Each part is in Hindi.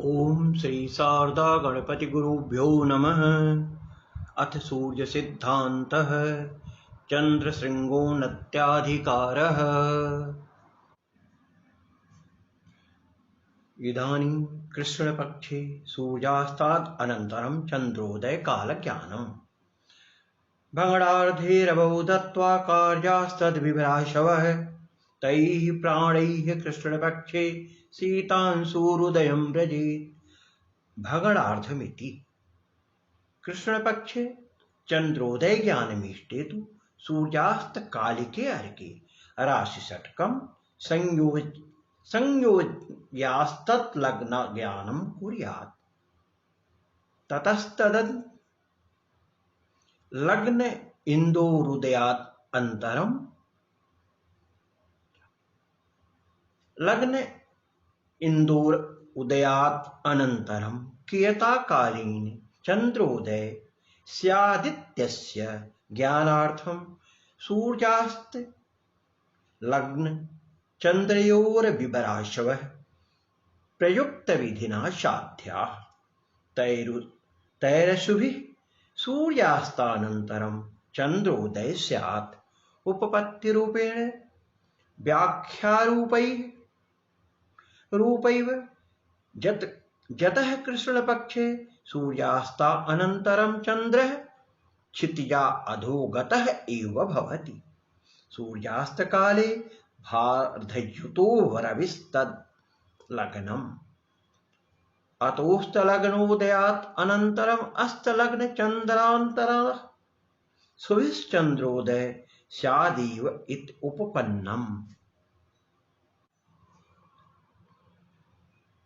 ओम श्री शारदा गणपति गुरुभ्यो नमः। अथ सूर्य सिद्धान्तः चंद्र शृंगोन्नत्याधिकारः। इदानीं कृष्णपक्षे सूर्यास्तात् अनन्तरं चन्द्रोदय कालज्ञानम्। भङ्गणार्धेरवौ दत्त्वा कार्यास्तद्विभ्राशवः तैः प्राणैः कृष्णपक्षे सीतांशूरुदयं व्रजेत्। भगणार्धमिति कृष्णपक्षे चंद्रोदय ज्ञानमीष्टे तु सूर्यास्त कालिके अर्के राशिषट्कं संयोज्यास्तत्लग्न ज्ञानं कुर्यात्। ततस्तदन् लग्न इंदोरुदयात् अन्तरं लग्न इंदोर उदयात् अनन्तरं कियत्कालीन चंद्रोदय स्यादित्यस्य ज्ञानार्थं सूर्यास्त लग्न चन्द्रयोर्विभ्राशवः प्रयुक्तविधिना साध्याः। तैरशुभिः सूर्यास्तानन्तरं चन्द्रोदय स्यात्। उपपत्तिरूपेण व्याख्यारूपैव जतः कृष्णपक्षे सूर्यास्ता अनन्तरं चन्द्रः क्षितिजा अधोगतः एव भवति। सूर्यास्तकाले भार्धयुतो रविस्तद्लग्नम्। अतोऽस्तलग्नोदयात् अनन्तरम् अस्तलग्नचन्द्रान्तरः शुभिश्चन्द्रोदय स्यादेव इति उपपन्नम्।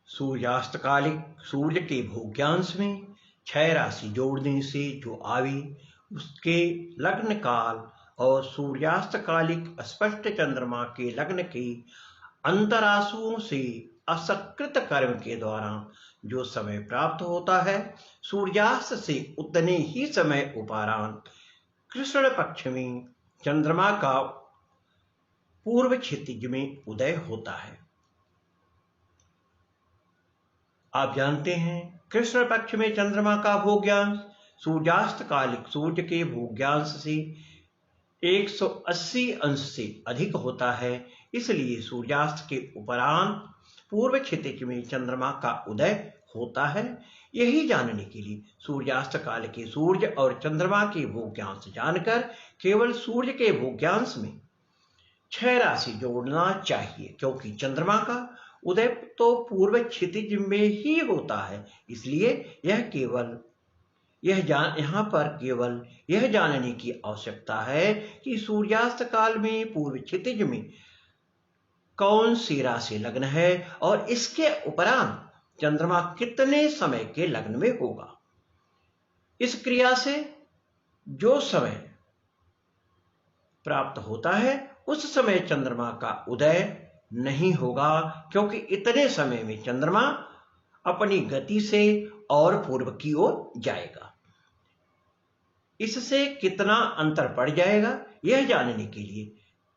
सूर्यास्तकालिक सूर्य के भोग्यांश में 6 राशि जोड़ने से जो आवे उसके लग्न काल और सूर्यास्तकालिक स्पष्ट चंद्रमा के लग्न के अंतराशुओं से असकृत कर्म के द्वारा जो समय प्राप्त होता है, सूर्यास्त से उतने ही समय उपरांत कृष्ण पक्ष में चंद्रमा का पूर्व क्षितिज में उदय होता है। आप जानते हैं कृष्ण पक्ष में चंद्रमा का भोग्यांश सूर्यास्त कालिक सूर्य के भोग्यांश से 180 अंश से अधिक होता है। इसलिए सूर्यास्त के उपरांत पूर्व क्षितिज में चंद्रमा का उदय होता है। यही जानने के लिए सूर्यास्त काल के सूर्य और चंद्रमा के भोग्यांश जानकर केवल सूर्य के भोग्यांश में 6 राशि जोड़ना चाहिए, क्योंकि चंद्रमा का उदय तो पूर्व क्षितिज में ही होता है। इसलिए यहाँ पर केवल यह जानने की आवश्यकता है कि सूर्यास्त काल में पूर्व क्षितिज में कौन सी राशि लग्न है और इसके उपरांत चंद्रमा कितने समय के लग्न में होगा। इस क्रिया से जो समय प्राप्त होता है उस समय चंद्रमा का उदय नहीं होगा, क्योंकि इतने समय में चंद्रमा अपनी गति से और पूर्व की ओर जाएगा। इससे कितना अंतर पड़ जाएगा यह जानने के लिए,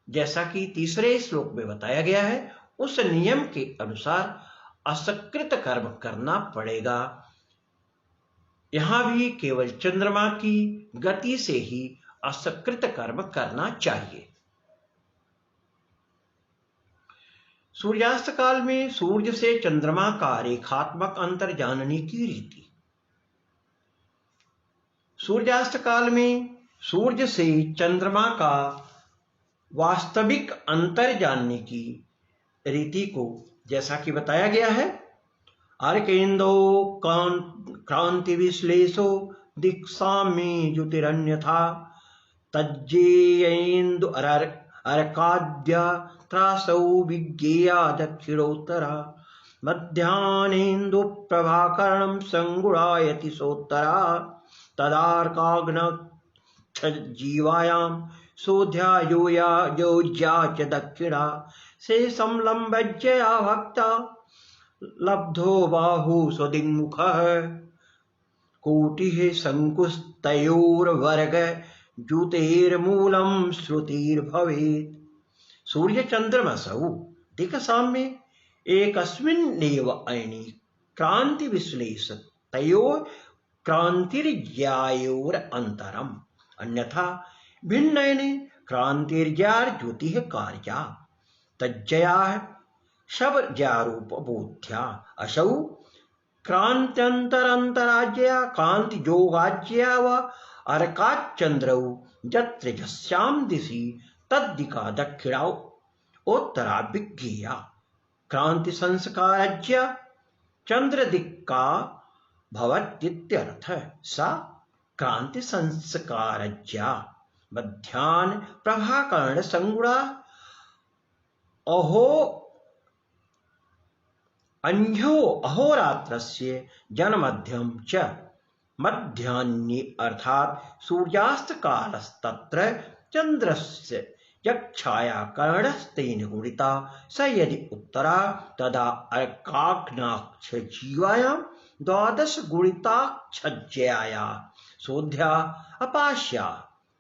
जैसा कि तीसरे श्लोक में बताया गया है, उस नियम के अनुसार असकृत कर्म करना पड़ेगा। यहां भी केवल चंद्रमा की गति से ही असकृत कर्म करना चाहिए। सूर्यास्त काल में सूर्य से चंद्रमा का रेखात्मक अंतर जानने की रीति। सूर्यास्त काल में सूर्य से चंद्रमा का वास्तविक अंतर जानने की रीति को जैसा कि बताया गया है, अर्केन्दो क्रांति विश्लेषो दिक्साम्ये ज्योतिरन्यथा तज्जेयेन्दु अर्काद्य त्रासौ विज्ञेया दक्षिणोत्तरा मध्याह्नेन्दु प्रभाकरणं संगुणायति सोत्तरा तदार्काग्न जीवायां सोऽध्यायोज्या च दक्षिणा शेषं लम्बज्जया भक्ता लब्धो बाहु स्वदिङ्मुखः कोटिः शङ्कुस्तयोर्वर्ग जुतेर्मूलं श्रुतिर्भवेत्। सूर्य चंद्रमसौ दिक्साम्ये एकस्मिन्नेव अयनि क्रांति विश्लेष तयोर क्रांतिर्ज्यायोर अंतरम, अन्यथा भिन्नयने क्रांतिर्ज्यार ज्योतिः कार्या तज्जया शब्दरूप बोध्या असौ क्रांत्यंतरंतराज्या कांति जोगाज्या व अर्काचंद्रौ यत्र यस्यां दिशि तद्दिका दक्षिणा उत्तरा विज्ञेया क्रांति संस्कारज्या चंद्रदिक्का भवतीत्यर्थ। सा क्रांति संस्कारज्या मध्याह्न प्रभाकर्ण संगुणा अन्यो अहोरात्रस्य जनमध्यम च मध्याह्ने अर्थात सूर्यास्त कालस्तत्र चंद्रस्य यच्छाया कर्णस्तेन गुणिता स यदि उत्तरा तदा अर्काग्नाक्ष जीवायां द्वादश गुणिताक्षज्याया सोध्या अपास्या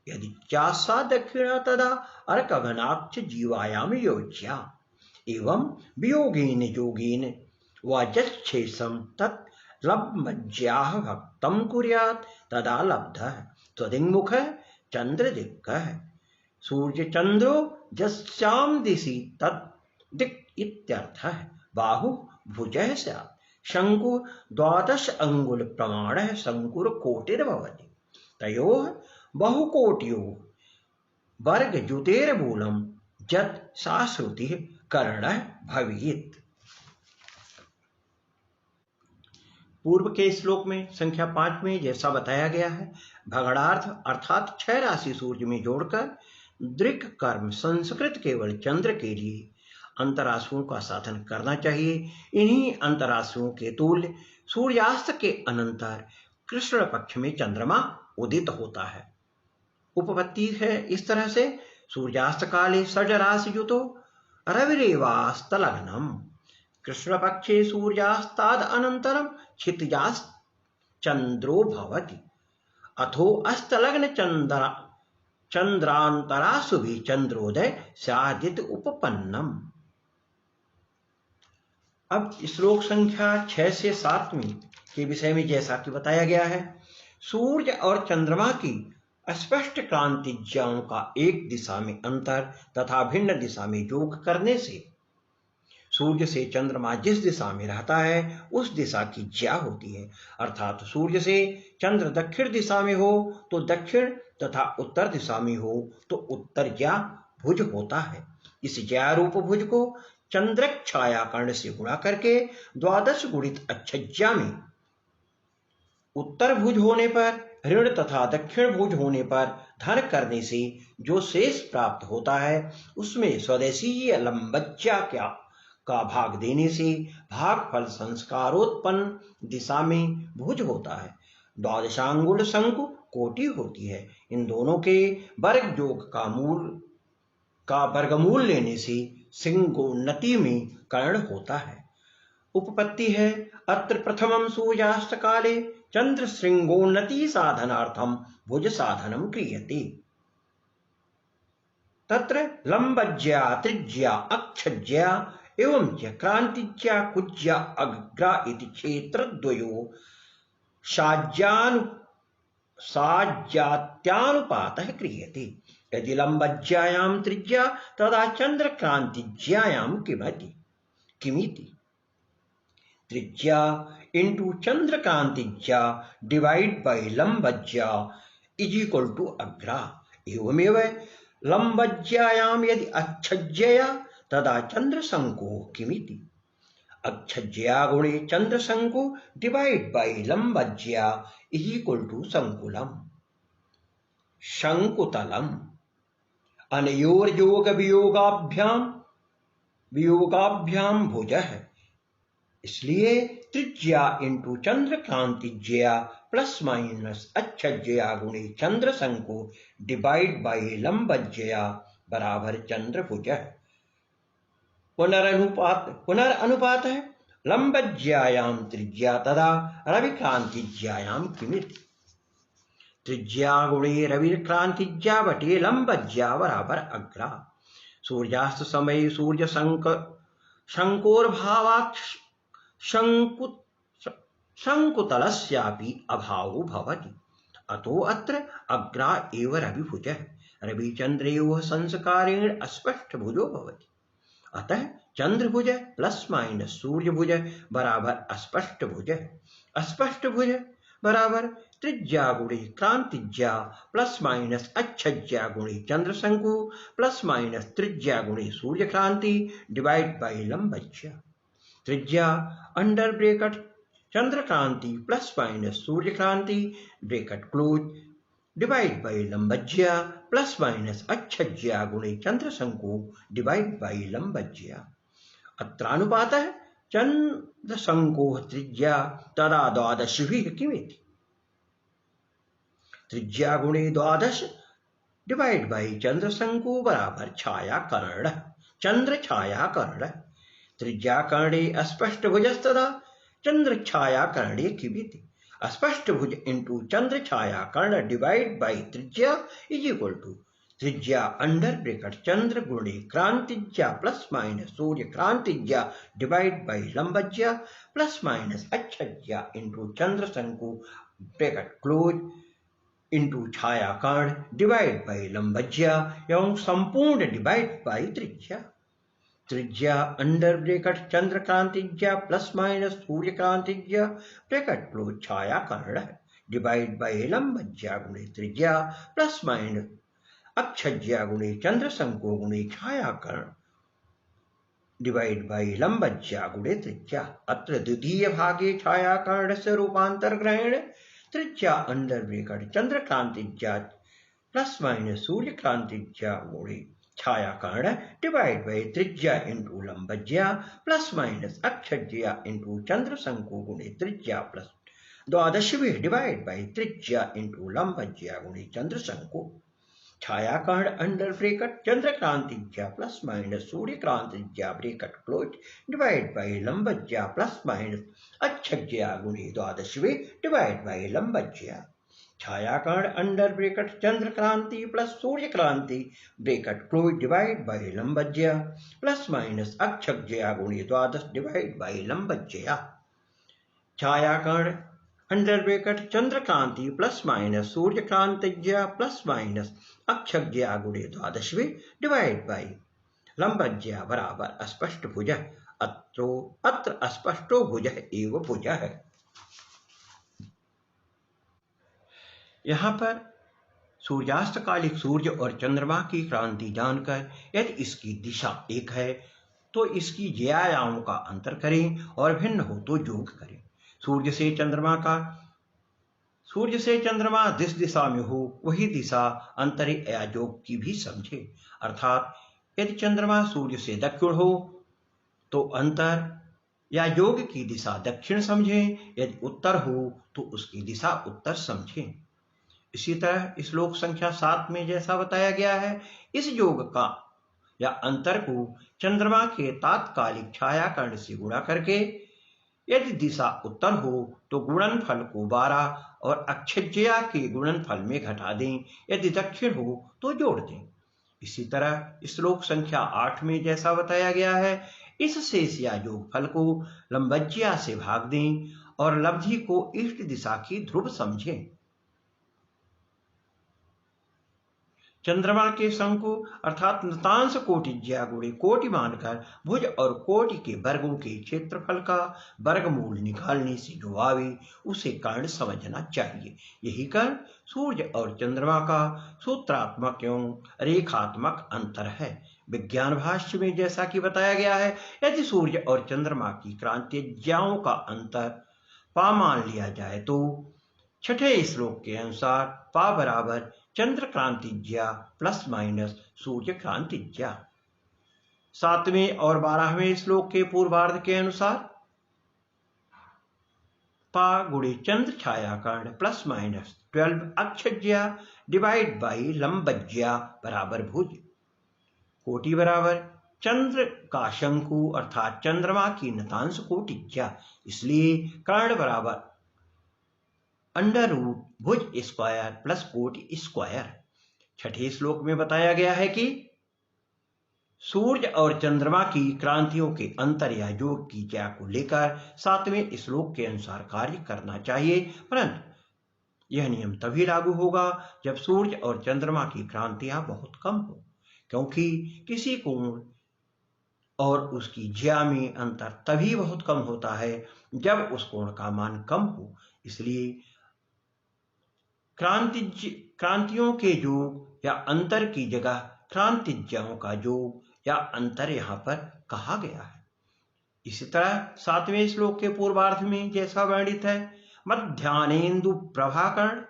यदि चासा दक्षिणा तदा अर्कघनाक्ष जीवायां योज्या एवं वियोगेन योगेन वाजच्छेषं तत् लब्धमज्याः भक्तं कुर्यात् तदा लब्धः त्वदिङ्मुखः चन्द्रदिक्कः सूर्यचन्द्रो यस्यां दिशि तत् दिक् इत्यर्थः। बाहु भुजः स्यात् शंकु 12 अंगुल प्रमाणः शंकुरकोटिर्भवति तयोः बहुकोटियोः वर्गजुतेर्मूलं यत् सा श्रुतिः कर्णः भवेत्। पूर्व के श्लोक में संख्या 5 में जैसा बताया गया है, भगणार्थ अर्थात 6 राशि सूर्य में जोड़कर दृक् कर्म संस्कृत केवल चंद्र के लिए अंतराशुओं का साधन करना चाहिए। इन्हीं अंतराशुओं के तुल्य सूर्यास्त के अनंतर कृष्ण पक्ष में चंद्रमा उदित होता है। उपपत्ति है इस तरह से, सूर्यास्त काले षड्राशियुतो रविरेवास्तलग्नम कृष्ण पक्षे सूर्यास्ताद अनंतरम क्षितिजाश्चंद्रो भवति अथो अस्तलग्न चंद्रांतरासु भी चंद्रोदय स्यादित उपपन्नम। अब श्लोक संख्या 6 से 7 में के विषय में जैसा कि बताया गया है, सूर्य और चंद्रमा की स्पष्ट क्रांतिज्याओं का एक दिशा में अंतर तथा भिन्न दिशा में योग करने से सूर्य से चंद्रमा जिस दिशा में रहता है उस दिशा की ज्या होती है। अर्थात सूर्य से चंद्र दक्षिण दिशा में हो तो दक्षिण तथा उत्तर दिशा में हो तो उत्तर ज्या भुज होता है। इस ज्या रूप भुज को चंद्रक छाया कर्ण से गुणा करके 12 गुणित अक्षज्या में उत्तर भुज होने पर ऋण तथा दक्षिण भुज होने पर धन करने से जो शेष प्राप्त होता है उसमें स्वदेशी लंबज्या का भाग देने से भागफल संस्कारोत्पन्न दिशा में भुज होता है। 12 शंकु कोटि होती है। इन दोनों के वर्ग योग का वर्गमूल लेने से सिंगोन्नति में कर्ण होता है। उपपत्ति है, अत्र प्रथमं सूर्यास्त काले चंद्र श्रृंगोन्नति साधनार्थम भुज साधनम क्रियते तत्र लंबज्या त्रिज्या अक्षज्या एवं च क्रांतिज्या कुज्या अग्रा इति क्षेत्रद्वयो साज्यात्यानुपातः क्रियते। यदि लंबज्यायां त्रिज्या तदा चंद्र क्रांतिज्यायां किमिति त्रिज्या इंटू चंद्र क्रांतिज्या डिवाइड बाय लंबज्या इज इक्वल टू अग्रा। एवमेव लंबज्यायां यदि अक्षज्यया तदा चंद्र शंको किमिति अक्षज्या गुणे चंद्र शंको डिवाइड बाय लंबज्या इज इक्वल टू शंकुलम शंकुतलम। अनयोर योग वियोगाभ्याम भुजः, इसलिए त्रिज्या इंटू चंद्र क्रांतिज्या प्लस माइनस अक्षज्या गुणे चंद्र शंको डिवाइड बाय लंबज्या बराबर चंद्र भुजः। पुनरनुपात है, लंबज्यायां त्रिज्या तदा रविक्रांतिज्यायां किमिति त्रिज्या गुणे रविक्रांतिज्या बटे लंबज्या बराबर अग्रा। सूर्यास्त समय सूर्य शंकोर्भावात् शंकुतलस्यापि अभावो भवति। अतो अत्र अग्रा एव रविभुजः रविचन्द्रयोः संस्कारेण अस्पष्टभुजो भवति। अतः चंद्रभुज प्लस माइनस सूर्यभुज बराबर अस्पष्टभुज। अस्पष्टभुज बराबर त्रिज्या गुणे क्रांतिज्या प्लस माइनस अच्छज्या गुणे चंद्र शंकु प्लस माइनस त्रिज्या गुणे सूर्य क्रांति डिवाइड बाई लंबज्या। त्रिज्या अंडर ब्रेकेट चंद्र क्रांति प्लस माइनस सूर्य क्रांति ब्रेकेट क्लोज डिवाइड बाई लंबज्या प्लस माइनस अच्छज्या गुणे चंद्र शंकु डिवाइड बाई लंबज्या। अत्रानुपातः चंद्र शंकोः त्रिज्या तदा द्वादशिभिः किमिति। त्रिज्या गुणे द्वादश डिवाइड बाई चंद्र शंकु बराबर छाया कर्ण चंद्र छाया कर्ण। त्रिज्या कर्णे अस्पष्ट भुजस्तदा चंद्र छाया कर्णे किमिति। अस्पष्ट भुज इंटू चंद्र छाया कर्ण डिवाइड बाई त्रिज्या इज इक्वल टू त्रिज्या अंडर ब्रेकेट चंद्र गुणे क्रांतिज्या प्लस माइनस सूर्य क्रांतिज्या डिवाइड बाई लंबज्या प्लस माइनस अच्छज्या इंटू चंद्र शंकु ब्रेकेट क्लोज इंटू छाया कर्ण डिवाइड बाई लंबज्या एवं संपूर्ण डिवाइड बाई त्रिज्या। त्रिज्या अंडर ब्रेकेट चंद्र क्रांतिज्या प्लस माइनस सूर्य क्रांतिज्या ब्रेकेट क्लोज छाया कर्ण डिवाइड बाई लंबज्या गुणे त्रिज्या प्लस माइनस अच्छज्या गुणे चंद्र शंको गुणे छाया कर्ण डिवाइड बाई लंबज्या गुणे त्रिज्या। अत्र द्वितीय भागे छाया कर्णस्य रूपांतर ग्रहण त्रिज्या अंडर ब्रेकेट चंद्र क्रांतिज्या प्लस माइनस सूर्य क्रांतिज्या गुणे छाया कर्ण डिवाइड बाई त्रिज्या इंटू लंबज्या प्लस माइनस अच्छज्या इंटू चंद्र शंकु गुणे त्रिज्या प्लस द्वादशवी डिवाइड बाई त्रिज्या इंटू लंबज्या गुणे चंद्र शंकु। छाया कर्ण अंडर ब्रेकेट चंद्र क्रांतिज्या प्लस माइनस सूर्य क्रांतिज्या ब्रेकेट क्लोज डिवाइड बाई लंबज्या प्लस माइनस अच्छज्या गुणे द्वादशवी डिवाइड बाई लंबज्या। छाया कर्ण अंडर ब्रेकेट चंद्र क्रांति प्लस सूर्य क्रांति ब्रेकेट क्लोज डिवाइड बाई लंबज्या प्लस माइनस अच्छज्या गुणे द्वादश डिवाइड बाई लंबज्या। छाया कर्ण अंडर ब्रेकेट चंद्र क्रांति प्लस माइनस सूर्य क्रांतिज्या प्लस माइनस अच्छज्या गुणे द्वादशवी डिवाइड बाई लंबज्या बराबर अस्पष्ट भुज। अत्र अस्पष्टो भुज एव भुज है। यहाँ पर सूर्यास्त कालिक सूर्य और चंद्रमा की क्रांति जानकर यदि इसकी दिशा एक है तो इसकी ज्यायामों का अंतर करें और भिन्न हो तो योग करें। सूर्य से चंद्रमा जिस दिशा में हो वही दिशा अंतर या योग की भी समझे। अर्थात यदि चंद्रमा सूर्य से दक्षिण हो तो अंतर या योग की दिशा दक्षिण समझें, यदि उत्तर हो तो उसकी दिशा उत्तर समझें। इसी तरह श्लोक संख्या 7 में जैसा बताया गया है, इस योग का या अंतर को चंद्रमा के तात्कालिक छाया कर्ण से गुणा करके यदि दिशा उत्तर हो तो गुणनफल को 12 और अच्छज्या के गुणनफल में घटा दें, यदि दक्षिण हो तो जोड़ दें। इसी तरह श्लोक संख्या 8 में जैसा बताया गया है, इस शेष या योगफल को लंबज्या से भाग दें और लब्धि को इष्ट दिशा की ध्रुव समझें। चंद्रमा के शंकु अर्थात नतांश कोटिज्या गुणे कोटि मानकर भुज और कोटि के वर्गों के क्षेत्रफल का वर्गमूल निकालने से जो आवे उसे कर्ण समझना चाहिए। यही कर्ण सूर्य और चंद्रमा का सूत्रात्मक एवं रेखात्मक अंतर है। विज्ञान भाष्य में जैसा कि बताया गया है, यदि सूर्य और चंद्रमा की क्रांतिज्याओं का अंतर पा मान लिया जाए तो छठे श्लोक के अनुसार पा बराबर चंद्र क्रांतिज्या प्लस माइनस सूर्य क्रांतिज्या। 7वें और 12वें श्लोक के पूर्वार्ध के अनुसार पा गुणे चंद्र छाया कर्ण प्लस माइनस 12 अच्छज्या डिवाइड बाई लंबज्या बराबर भुज। कोटि बराबर चंद्र का शंकु अर्थात चंद्रमा की नतांश कोटिज्या, इसलिए कर्ण बराबर अंडर रूट भुज स्क्वायर प्लस कोटि स्क्वायर। छठे श्लोक में बताया गया है कि सूर्य और चंद्रमा की क्रांतियों के अंतर या योग की ज्या को लेकर 7वें श्लोक के अनुसार कार्य करना चाहिए, परंतु यह नियम तभी लागू होगा जब सूर्य और चंद्रमा की क्रांतियां बहुत कम हो, क्योंकि किसी कोण और उसकी ज्या में अंतर तभी बहुत कम होता है जब उस कोण का मान कम हो। इसलिए क्रांतियों के योग या अंतर की जगह क्रांतिज्याओं का योग या अंतर यहाँ पर कहा गया है। इसी तरह 7वें श्लोक के पूर्वार्ध में जैसा वर्णित है, मध्याह्नेन्दु प्रभाकर्ण,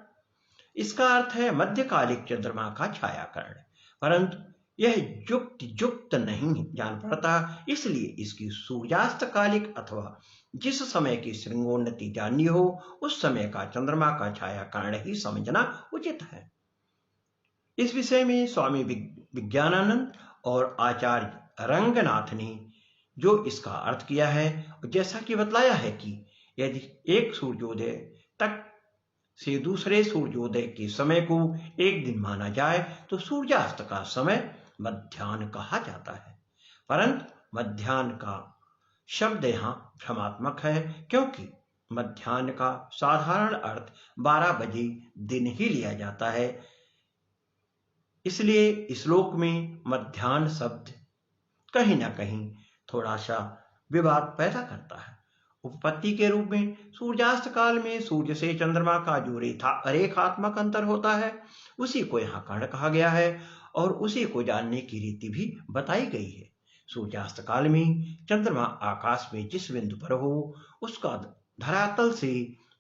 इसका अर्थ है मध्यकालिक चंद्रमा का छायाकर्ण, परंतु यह युक्त नहीं जान पड़ता, इसलिए इसकी सूर्यास्त कालिक अथवा जिस समय की श्रृंगोन्नति जाननी हो उस समय का चंद्रमा का छायाकर्ण ही समझना उचित है। इस विषय में स्वामी विज्ञानानंद और आचार्य रंगनाथ ने जो इसका अर्थ किया है, जैसा कि बतलाया है कि यदि एक सूर्योदय तक से दूसरे सूर्योदय के समय को एक दिन माना जाए तो सूर्यास्त का समय मध्याह्न कहा जाता है, परंतु मध्याह्न का शब्द यहाँ भ्रमात्मक है, क्योंकि मध्याह्न का साधारण अर्थ 12 बजे दिन ही लिया जाता है। इसलिए श्लोक में मध्याह्न शब्द कहीं ना कहीं थोड़ा सा विवाद पैदा करता है। उपपत्ति के रूप में सूर्यास्त काल में सूर्य से चंद्रमा का जो रेखात्मक अंतर होता है उसी को यहाँ कर्ण कहा गया है और उसी को जानने की रीति भी बताई गई है। सूर्यास्त काल में चंद्रमा आकाश में जिस बिंदु पर हो उसका धरातल से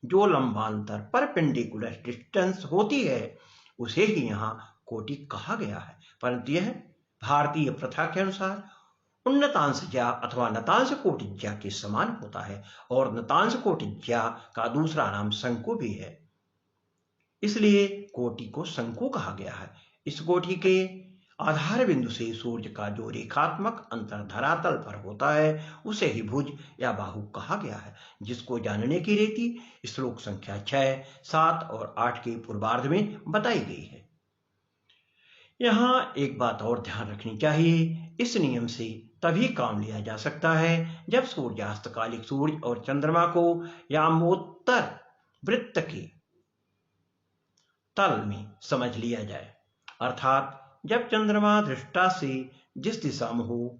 जो लंबांतर परपेंडिकुलर डिस्टेंस होती है उसे ही यहाँ कोटि कहा गया है, परंतु यह भारतीय प्रथा के अनुसार उन्नतांश ज्या अथवा नतांश कोटिज्या के समान होता है और नतांश कोटिज्या का दूसरा नाम शंकु भी है, इसलिए कोटि को शंकु कहा गया है। इस कोटि के आधार बिंदु से सूर्य का जो रेखात्मक अंतर धरातल पर होता है उसे ही भुज या बाहु कहा गया है, जिसको जानने की रीति श्लोक संख्या 6, 7 और 8 के पूर्वार्ध में बताई गई है। यहाँ एक बात और ध्यान रखनी चाहिए, इस नियम से तभी काम लिया जा सकता है जब सूर्यास्त कालिक सूर्य और चंद्रमा को यामोत्तर वृत्त के तल में समझ लिया जाए, अर्थात जब चंद्रमा दृष्टा से जिस दिशा में हो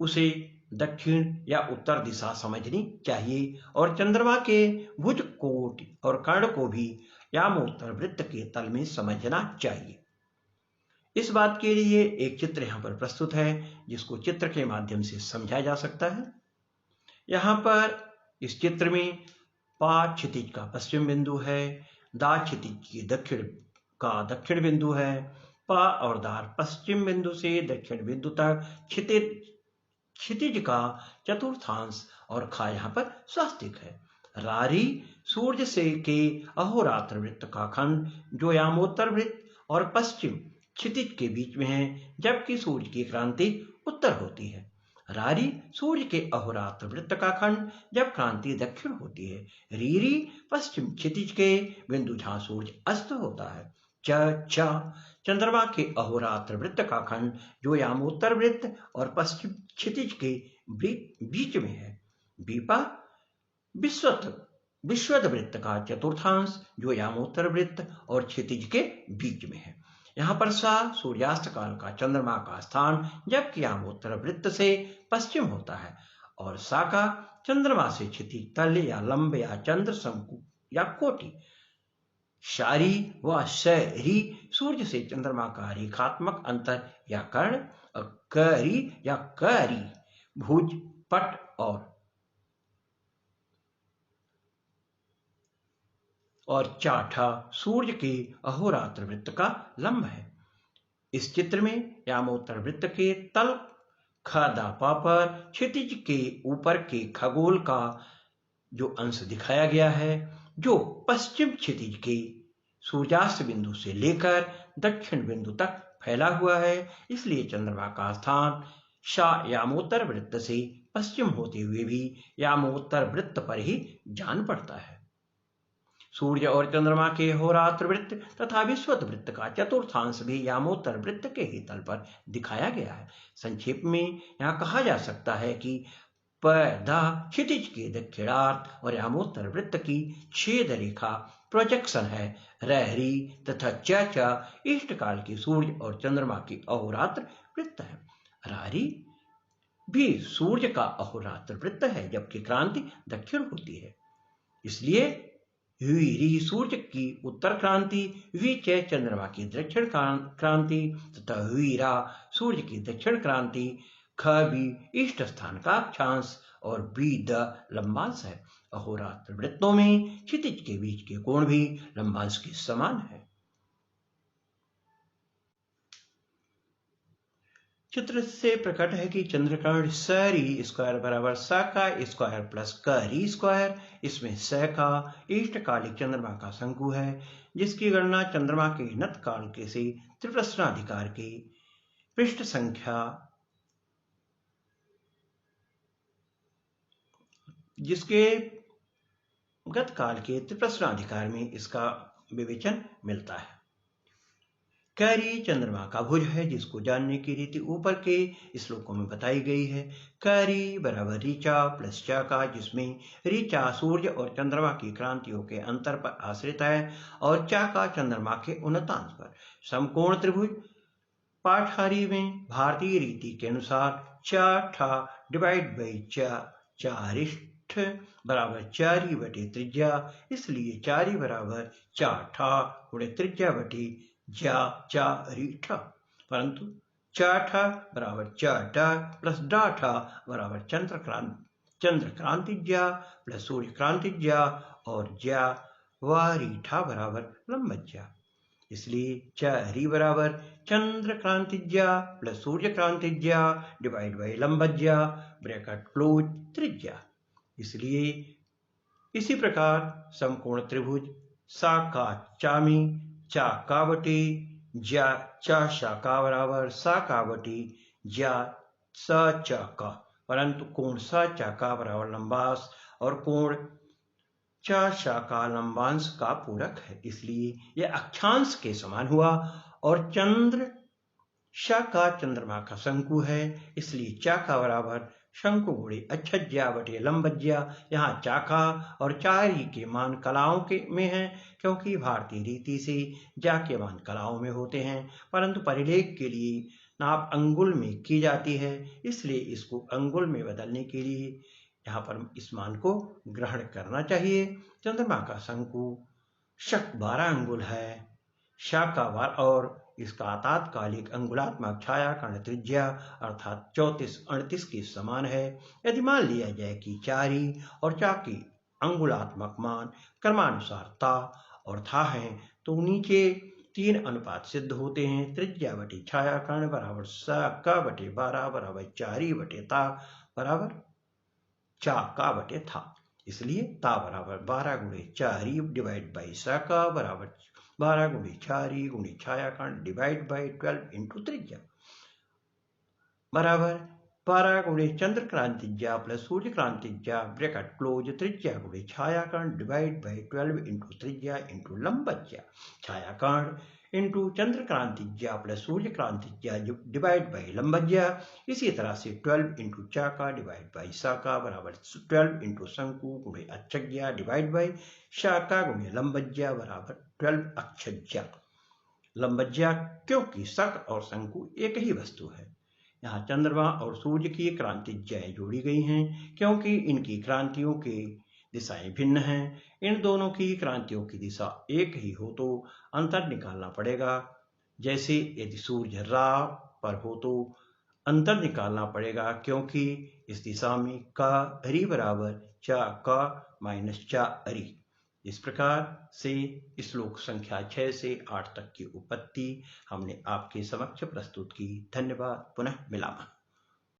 उसे दक्षिण या उत्तर दिशा समझनी चाहिए और चंद्रमा के भुज कोट और कर्ण को भी यामोत्तर वृत्त के तल में समझना चाहिए। इस बात के लिए एक चित्र यहाँ पर प्रस्तुत है जिसको चित्र के माध्यम से समझा जा सकता है। यहाँ पर इस चित्र में पा क्षितिज का पश्चिम बिंदु है, दा क्षितिज के दक्षिण बिंदु है, पा और दार पश्चिम बिंदु से दक्षिण बिंदु तक क्षितिज का चतुर्थांश और खा यहाँ पर स्वास्तिक है। रारी सूर्य से के अहोरात्र वृत्त का खंड जो यामोत्तर वृत्त और पश्चिम क्षितिज के बीच में है, जबकि सूर्य की क्रांति उत्तर होती है। रारी सूर्य के अहोरात्र वृत्त का खंड जब क्रांति दक्षिण होती है। रीरी पश्चिम क्षितिज के बिंदु जहां सूर्य अस्त होता है। च चंद्रमा के अहोरात्र वृत्त का खंड जो यामोत्तर वृत्त और पश्चिम क्षितिज के बीच में है। बीपा विश्वत वृत्त का चतुर्थांश जो यामोत्तर वृत्त और क्षितिज के बीच में है। यहाँ पर सा सूर्यास्त काल का चंद्रमा का स्थान जबकि यामोत्तर वृत्त से पश्चिम होता है और सा का चंद्रमा से क्षितिज तल या लंब या चंद्र शंकु या कोटि। शारी व शरी सूर्य से चंद्रमा का रेखात्मक अंतर या कर्ण और करी या करी भुज पट और चाठा सूर्य के अहोरात्र वृत्त का लंब है। इस चित्र में यामोत्तर वृत्त के तल खदापा पर क्षितिज के ऊपर के खगोल का जो अंश दिखाया गया है जो पश्चिम क्षितिज के सूर्यास्त बिंदु से लेकर दक्षिण बिंदु तक फैला हुआ है, इसलिए चंद्रमा का स्थान यामोत्तर वृत्त से पश्चिम होते हुए भी यामोत्तर वृत्त पर ही जान पड़ता है। सूर्य और चंद्रमा के अहोरात्र वृत्त तथा विश्वत वृत्त का चतुर्थांश भी यामोत्तर वृत्त के ही तल पर दिखाया गया है। संक्षेप में यहाँ कहा जा सकता है कि दा क्षितिज के दक्षिणार्थ और यामोत्तर वृत्त की छेद रेखा प्रोजेक्शन है। रहरी तथा चा इष्ट काल की सूर्य और चंद्रमा की अहोरात्र वृत्त है। रारी भी सूर्य का अहोरात्र वृत्त है, जबकि क्रांति दक्षिण होती है। इसलिए री सूर्य की उत्तर क्रांति, चे चंद्रमा की दक्षिण क्रांति तथा रा सूर्य की दक्षिण क्रांति, बी इष्ट स्थान का अक्षांश और बी द लंबांश है। अहोरात्र वृत्तों में क्षितिज के बीच के कोण भी लंबांश के समान है। चित्र से प्रकट है कि चंद्रकर्ण सरी स्क्वायर बराबर स का स्क्वायर प्लस री स्क्वायर। इसमें स का इष्टकालिक चंद्रमा का शंकु है, जिसकी गणना चंद्रमा के नत काल के से त्रिप्रश्नाधिकार की पृष्ठ संख्या जिसके गत काल के त्रिप्रश्नाधिकार में इसका विवेचन मिलता है। कैरी चंद्रमा का भुज है, जिसको जानने की रीति ऊपर के श्लोकों में बताई गई है। कैरी बराबर रीचा प्लस चा का, जिसमें रीचा सूर्य और चंद्रमा की क्रांतियों के अंतर पर आश्रित है और चा का चंद्रमा के उन्नतांश पर। समकोण त्रिभुज पाठारी में भारतीय रीति के अनुसार चा ठा डिवाइड बाई चारिष्ठ बराबर 4 बटे त्रिज्या, इसलिए 4 बराबर 4 ठा गुणे त्रिज्या बटे चा रीठा, परंतु 4 ठा बराबर 4 डा प्लस डा ठा बराबर चंद्र क्रांतिज्या प्लस सूर्य क्रांतिज्या और ज्या व रीठा बराबर लंबज्या। इसलिए री बराबर चंद्र क्रांतिज्या प्लस सूर्य क्रांतिज्या डिवाइड बाई लंबज्या ब्रैकेट क्लोज त्रिज्या। इसलिए इसी प्रकार समकोण त्रिभुज सा का चामी चा का बटे ज्या चा शा का बराबर सा का बटे ज्या सा चा का, परंतु कोण सा चा का बराबर लंबांश और कोण चा शा का लंबांश का पूरक है, इसलिए यह अक्षांश के समान हुआ। और चंद्र शा का चंद्रमा का शंकु है, इसलिए चा का बराबर शंकु गुणे अच्छज्या बटे लंबज्या। यहाँ चाका और चारी के मान कलाओं के में हैं, क्योंकि भारतीय रीति से जा के मान कलाओं में होते हैं, परंतु परिलेख के लिए नाप अंगुल में की जाती है, इसलिए इसको अंगुल में बदलने के लिए यहाँ पर इस मान को ग्रहण करना चाहिए। चंद्रमा का शंकु शक 12 अंगुल है, शाकावार और इसका तात्कालिक अंगुलात्मक छायाकर्ण त्रिज्या अर्थात 34-38 के समान है। यदि मान लिया जाए कि चारी और चा की अंगुलात्मक मान क्रमानुसार ता और था हैं, तो नीचे 3 अनुपात सिद्ध होते हैं। त्रिज्या बटे छायाकर्ण बराबर सा का बटे 12 बराबर चारी बटे ता बराबर चा का बटे था, इसलिए ता बराबर 12 गुणे चारी डिवाइड बाई सा का बराबर 12 गुणे चारी गुणे छायाकर्ण डिवाइड बाई 12 इंटू त्रिज्या बराबर 12 गुणे चंद्र क्रांतिज्या प्लस सूर्य क्रांतिज्या ब्रैकेट क्लोज त्रिज्या गुणे छायाकर्ण डिवाइड बाई 12 इंटू त्रिज्या इंटू लंबज्या। छायाकर्ण इंटू चंद्र क्रांतिज्या प्लस सूर्य क्रांतिज्या डिवाइड बाई लंबज्या। इसी तरह से 12 इंटू चाका डिवाइड बाई साका बराबर 12 इंटू शंकु गुणे अच्छज्या डिवाइड बाई शाका गुणे लंबज्या बराबर 12 अच्छज्या लंबज्या, क्योंकि शक और शंकु एक ही वस्तु है। यहाँ चंद्रमा और सूर्य की क्रांतिज्याएं जोड़ी गई हैं, क्योंकि इनकी क्रांतियों की दिशाएं भिन्न हैं। इन दोनों की क्रांतियों की दिशा एक ही हो तो अंतर निकालना पड़ेगा। जैसे यदि सूर्य रा पर हो तो अंतर निकालना पड़ेगा, क्योंकि इस दिशा में का री बराबर चा का माइनस चा री। इस प्रकार से श्लोक संख्या 6 से 8 तक की उत्पत्ति हमने आपके समक्ष प्रस्तुत की। धन्यवाद। पुनः मिलामः।